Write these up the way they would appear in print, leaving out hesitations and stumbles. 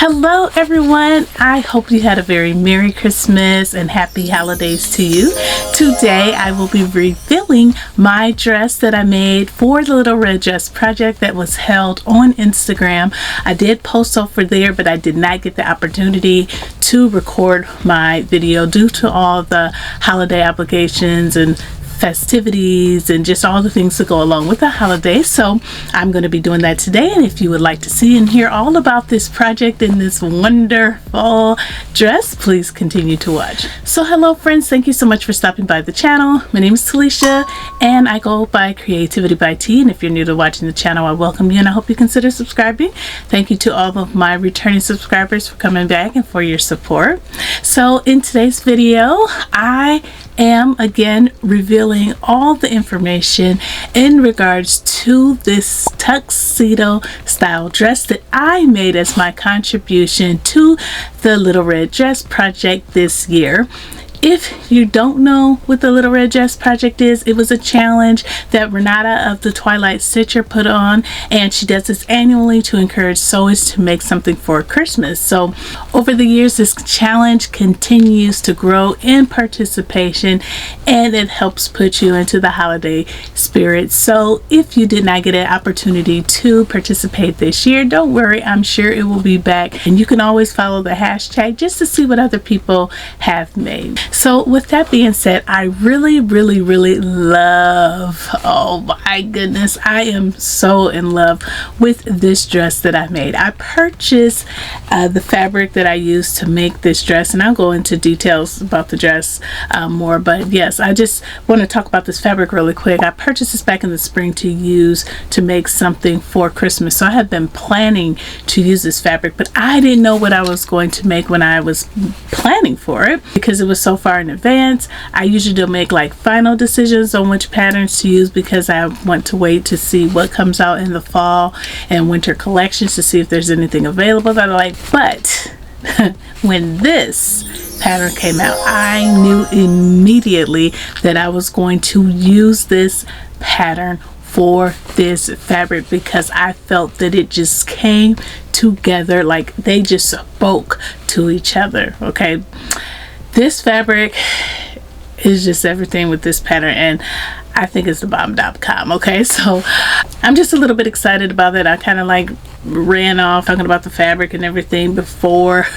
Hello everyone, I hope you had a very Merry Christmas and Happy Holidays to you. Today I will be revealing my dress that I made for the Little Red Dress project that was held on Instagram. I did post over there, but I did not get the opportunity to record my video due to all the holiday obligations and festivities and just all the things that go along with the holiday. So I'm going to be doing that today, and if you would like to see and hear all about this project and this wonderful dress, please continue to watch. So hello friends, thank you so much for stopping by the channel. My name is Talisha and I go by CreativiTeeByT, and if you're new to watching the channel, I welcome you and I hope you consider subscribing. Thank you to all of my returning subscribers for coming back and for your support. So in today's video, I am again revealing all the information in regards to this tuxedo style dress that I made as my contribution to the Little Red Dress project this year. If you don't know what the Little Red Dress project is, it was a challenge that Renata of the Twilight Stitcher put on, and she does this annually to encourage sewers to make something for Christmas. So over the years, this challenge continues to grow in participation, and it helps put you into the holiday spirit. So if you did not get an opportunity to participate this year, don't worry, I'm sure it will be back, and you can always follow the hashtag just to see what other people have made. So with that being said, I really love, oh my goodness, I am so in love with this dress that I made. I purchased the fabric that I used to make this dress, and I'll go into details about the dress more, but yes, I just want to talk about this fabric really quick. I purchased this back in the spring to use to make something for Christmas, so I have been planning to use this fabric, but I didn't know what I was going to make when I was planning for it because it was so far in advance. I usually don't make like final decisions on which patterns to use because I want to wait to see what comes out in the fall and winter collections to see if there's anything available that I like. But when this pattern came out, I knew immediately that I was going to use this pattern for this fabric because I felt that it just came together, like they just spoke to each other. Okay, this fabric is just everything with this pattern, and I think it's the bomb.com. Okay, so I'm just a little bit excited about it. I kind of like ran off talking about the fabric and everything before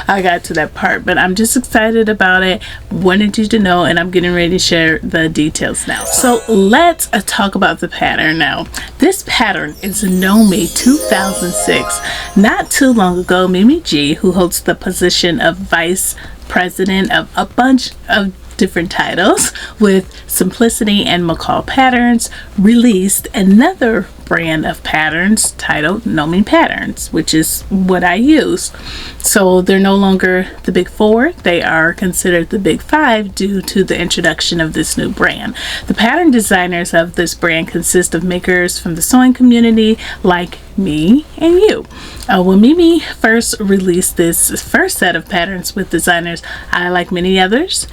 I got to that part, but I'm just excited about it, wanted you to know, and I'm getting ready to share the details now. So let's talk about the pattern now. This pattern is ME2006. Not too long ago, Mimi G, who holds the position of vice president of a bunch of different titles with Simplicity and mccalls, released another brand of patterns titled mimigpatterns, which is what I use. So they're no longer the big four, they are considered the big five due to the introduction of this new brand. The pattern designers of this brand consist of makers from the sewing community like me and you. When Mimi first released this first set of patterns with designers, I, like many others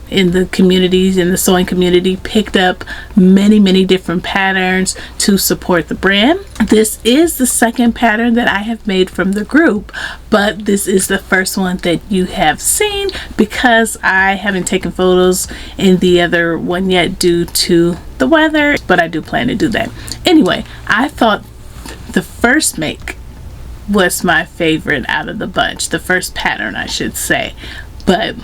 in the communities, in the sewing community, picked up many different patterns to support the brand. This is the second pattern that I have made from the group, but this is the first one that you have seen because I haven't taken photos in the other one yet due to the weather, but I do plan to do that. Anyway, I thought the first make was my favorite out of the bunch, the first pattern I should say, but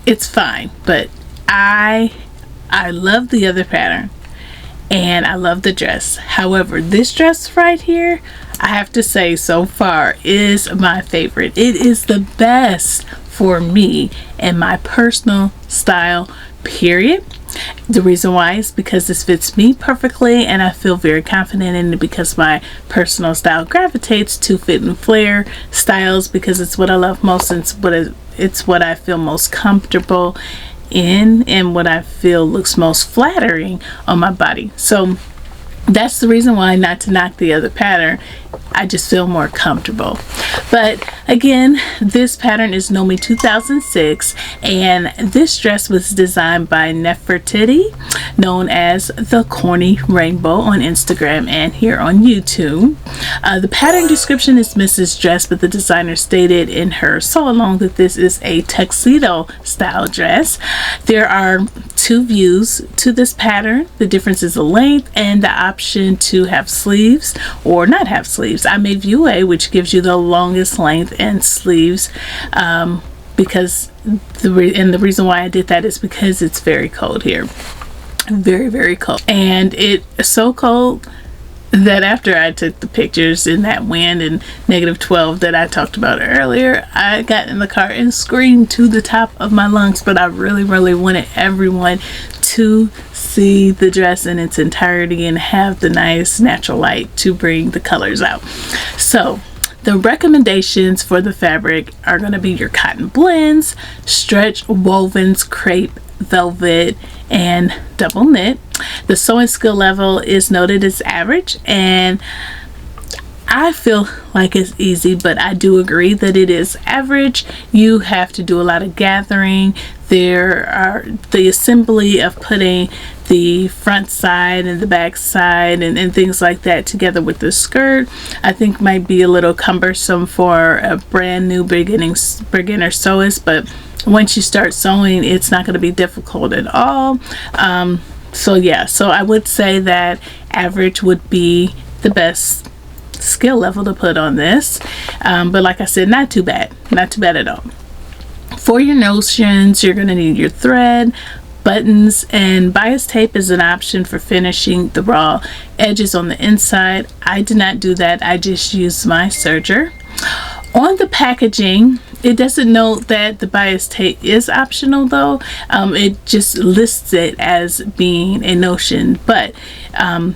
it's fine. But I love the other pattern and I love the dress. However, this dress right here, I have to say so far is my favorite. It is the best for me and my personal style, period. The reason why is because this fits me perfectly and I feel very confident in it because my personal style gravitates to fit and flare styles because it's what I love most and it's what I feel most comfortable in and what I feel looks most flattering on my body. So that's the reason why, not to knock the other pattern, I just feel more comfortable. But again, this pattern is ME2006, and this dress was designed by Nefertiti, known as the Corny Rainbow on Instagram and here on YouTube. The pattern description is Mrs. Dress, but the designer stated in her sew along that this is a tuxedo style dress. There are 2 views to this pattern. The difference is the length and the option to have sleeves or not have sleeves. I made view A, which gives you the longest length and sleeves, because the reason why I did that is because it's very cold here. Very, very cold, and it's so cold that after I took the pictures in that wind and -12 that I talked about earlier, I got in the car and screamed to the top of my lungs. But I really wanted everyone to see the dress in its entirety and have the nice natural light to bring the colors out. So the recommendations for the fabric are going to be your cotton blends, stretch wovens, crepe, velvet, and double knit. The sewing skill level is noted as average, and I feel like it's easy, but I do agree that it is average. You have to do a lot of gathering. There are the assembly of putting the front side and the back side and things like that together with the skirt, I think might be a little cumbersome for a brand new beginner sewist, but once you start sewing, it's not going to be difficult at all. So yeah, so I would say that average would be the best skill level to put on this, but like I said, not too bad at all. For your notions, you're going to need your thread, buttons, and bias tape is an option for finishing the raw edges on the inside. I did not do that. I just used my serger. On the packaging, it doesn't note that the bias tape is optional though. It just lists it as being a notion, but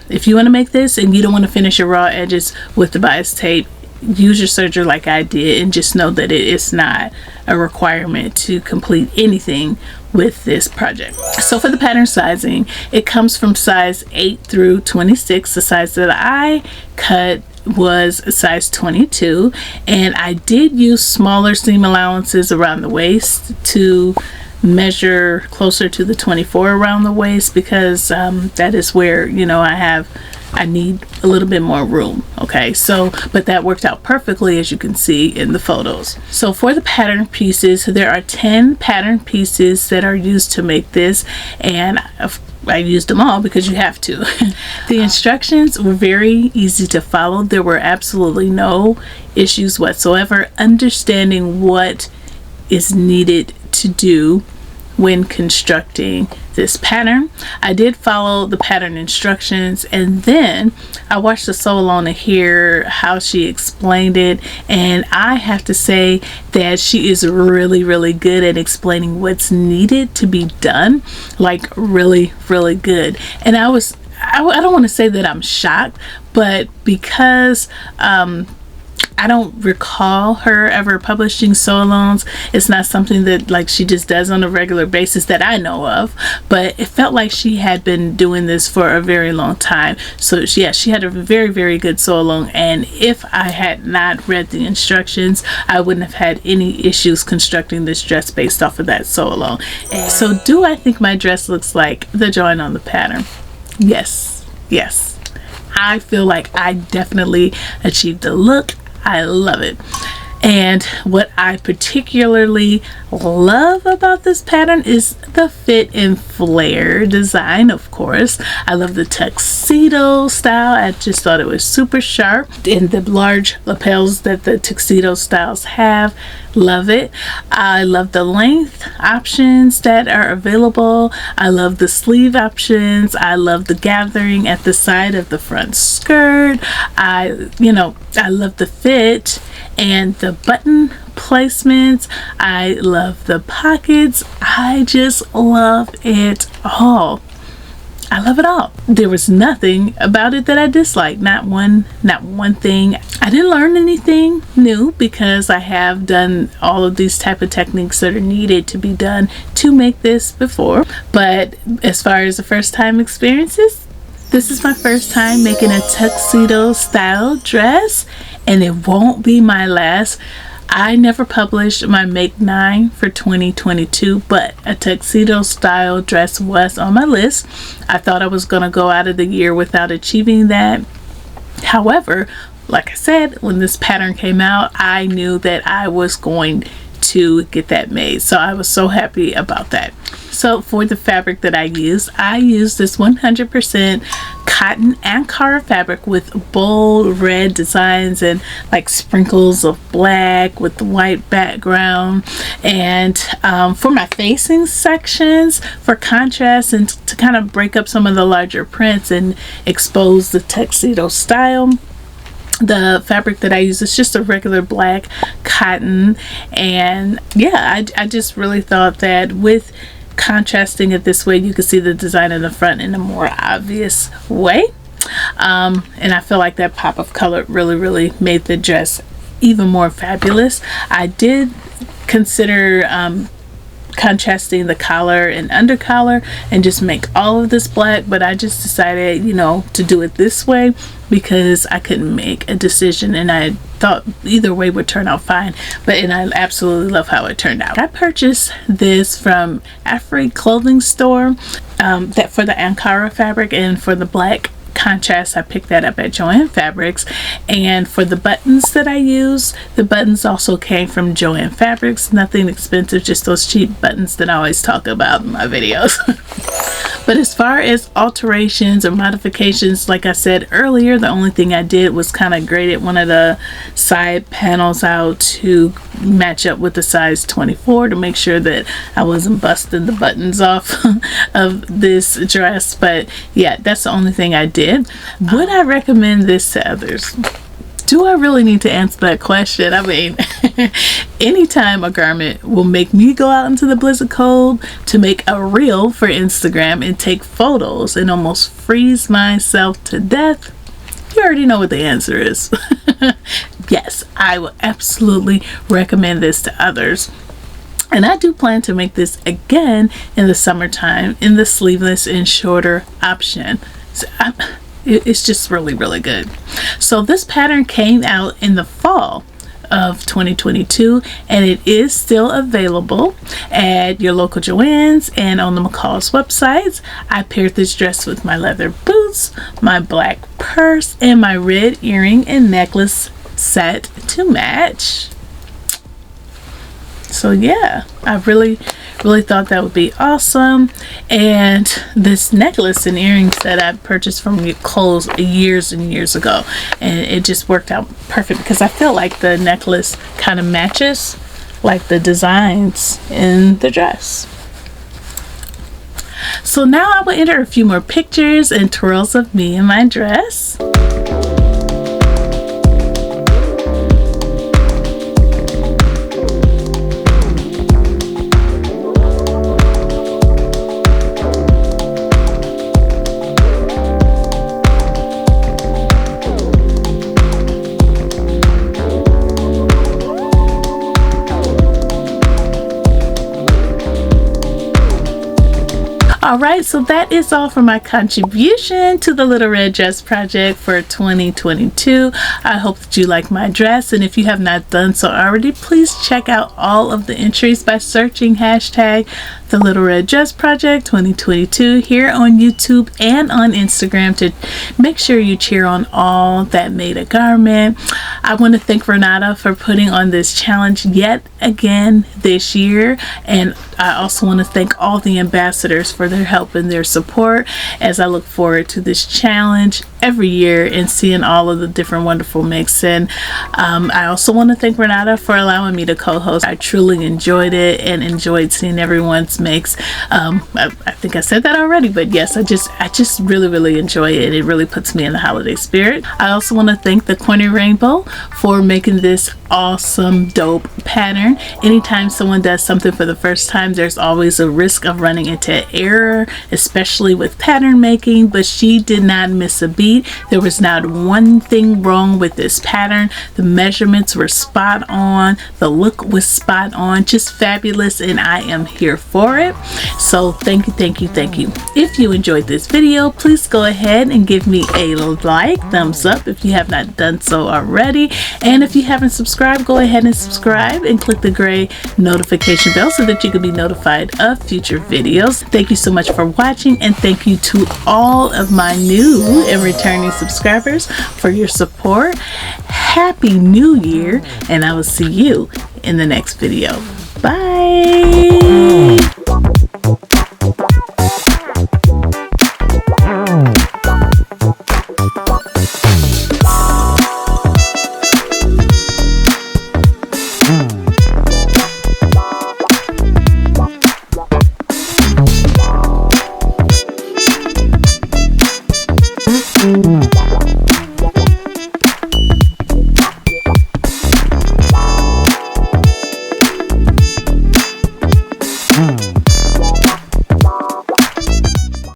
if you want to make this and you don't want to finish your raw edges with the bias tape, use your serger like I did, and just know that it is not a requirement to complete anything with this project. So for the pattern sizing, it comes from size 8 through 26. The size that I cut was size 22, and I did use smaller seam allowances around the waist to measure closer to the 24 around the waist, because that is where, you know, I need a little bit more room. Okay, so but that worked out perfectly, as you can see in the photos. So for the pattern pieces, there are 10 pattern pieces that are used to make this, and I used them all because you have to. The instructions were very easy to follow. There were absolutely no issues whatsoever understanding what is needed to do when constructing this pattern. I did follow the pattern instructions, and then I watched the sew along to hear how she explained it, and I have to say that she is really good at explaining what's needed to be done, like really good. And I don't want to say that I'm shocked, but because I don't recall her ever publishing sew-alongs. It's not something that like she just does on a regular basis that I know of, but it felt like she had been doing this for a very long time. So yeah, she had a very good sew-along, and if I had not read the instructions, I wouldn't have had any issues constructing this dress based off of that sew-along. So do I think my dress looks like the drawing on the pattern? Yes. I feel like I definitely achieved the look. I love it. And what I particularly love about this pattern is the fit and flare design, of course. I love the tuxedo style. I just thought it was super sharp, and the large lapels that the tuxedo styles have. Love it. I love the length options that are available. I love the sleeve options. I love the gathering at the side of the front skirt. I love the fit and the button placements. I love the pockets. I just love it all. I love it all. There was nothing about it that I disliked. Not one thing. I didn't learn anything new because I have done all of these type of techniques that are needed to be done to make this before. But as far as the first time experiences, This is my first time making a tuxedo style dress, and it won't be my last. I never published my Make 9 for 2022, but a tuxedo style dress was on my list. I thought I was going to go out of the year without achieving that. However, like I said, when this pattern came out, I knew that I was going to get that made. So I was so happy about that. So for the fabric that I used this 100% cotton ankara fabric with bold red designs and like sprinkles of black with the white background. And for my facing sections, for contrast and to kind of break up some of the larger prints and expose the tuxedo style, the fabric that I use is just a regular black cotton. And yeah, I just really thought that with contrasting it this way, you can see the design in the front in a more obvious way. And I feel like that pop of color really made the dress even more fabulous. I did consider contrasting the collar and under collar and just make all of this black, but I just decided, you know, to do it this way because I couldn't make a decision, and I thought either way would turn out fine. And I absolutely love how it turned out. I purchased this from Afri clothing store, that for the ankara fabric, and for the black contrast I picked that up at Joann Fabrics. And for the buttons that I use, the buttons also came from Joann Fabrics. Nothing expensive, just those cheap buttons that I always talk about in my videos. But as far as alterations or modifications, like I said earlier, the only thing I did was kind of graded one of the side panels out to match up with the size 24 to make sure that I wasn't busting the buttons off of this dress. But yeah, that's the only thing I did. Would I recommend this to others? Do I really need to answer that question? I mean, anytime a garment will make me go out into the blizzard cold to make a reel for Instagram and take photos and almost freeze myself to death, you already know what the answer is. Yes, I will absolutely recommend this to others. And I do plan to make this again in the summertime in the sleeveless and shorter option. So it's just really good. So this pattern came out in the fall of 2022, and it is still available at your local Joann's and on the McCall's websites. I paired this dress with my leather boots, my black purse, and my red earring and necklace set to match. So yeah, I really thought that would be awesome. And this necklace and earrings that I purchased from Kohl's years and years ago, and it just worked out perfect because I feel like the necklace kind of matches like the designs in the dress. So now I will enter a few more pictures and twirls of me in my dress. Alright, so that is all for my contribution to the Little Red Dress Project for 2022. I hope that you like my dress, and if you have not done so already, please check out all of the entries by searching hashtag the Little Red Dress Project 2022 here on YouTube and on Instagram to make sure you cheer on all that made a garment. I want to thank Renata for putting on this challenge yet again this year, and I also want to thank all the ambassadors for their help and their support as I look forward to this challenge every year and seeing all of the different wonderful makes. And I also want to thank Renata for allowing me to co-host. I truly enjoyed it and enjoyed seeing everyone's makes. I think I said that already, but yes, I just really enjoy it. It really puts me in the holiday spirit. I also want to thank the Corny Rainbow for making this awesome dope pattern. Anytime someone does something for the first time, there's always a risk of running into error, especially with pattern making, but she did not miss a beat. made. There was not one thing wrong with this pattern. The measurements were spot on. The look was spot on. Just fabulous, and I am here for it. So thank you, thank you, thank you. If you enjoyed this video, please go ahead and give me a like, thumbs up if you have not done so already. And if you haven't subscribed, go ahead and subscribe and click the gray notification bell so that you can be notified of future videos. Thank you so much for watching, and thank you to all of my new and returning subscribers for your support. Happy New Year, and I will see you in the next video. Bye. Mm-hmm.